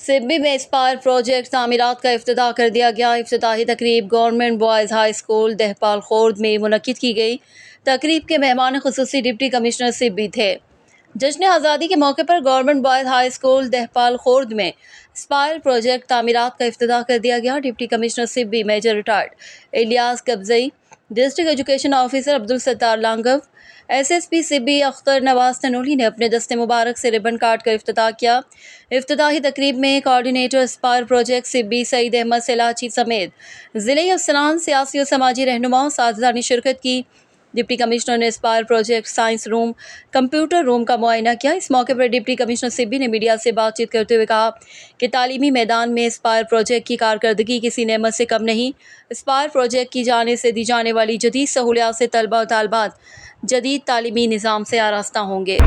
सिब्बी में spire project तामीरात का इफ्तिताह कर दिया गया। इफ्तिताही तकरीब government boys high school Dahpal Khurd में मुनक्किद की गई। तकरीब के मेहमान खुसूसी डिप्टी कमिश्नर सिब्बी थे। जश्न आज़ादी के मौके पर government boys high school Dahpal Khurd में स्पायर प्रोजेक्ट तामीरात का इफ्तिताह कर दिया गया। Deputy commissioner Sibi major retired Ilyas Kabzai, district education officer Abdul Sattar Langov, SSP Sibi Akhtar Nawaz Tanoli ने अपने दस्ते मुबारक से रिबन काट कर इफ्तिताह किया। इफ्तिताही तकरीब में coordinator spire project Sibi Saeed Ahmed Silachi समेत ज़िले अफसरान, सियासी और समाजी रहनुमाओं साथियों ने शिरकत की। डिप्टी कमिश्नर ने spire project science room, computer room का मुआयना किया। इस मौके पर डिप्टी कमिश्नर सिब्बी ने मीडिया से बातचीत करते हुए कहा कि तालीमी मैदान में स्पायर प्रोजेक्ट की कारकर्दगी किसी नेमत से कम नहीं। स्पायर प्रोजेक्ट की जाने से दी जाने वाली जदीद सहूलियात से तलबा और तालिबात जदीद तालीमी निज़ाम से आरास्ता होंगे।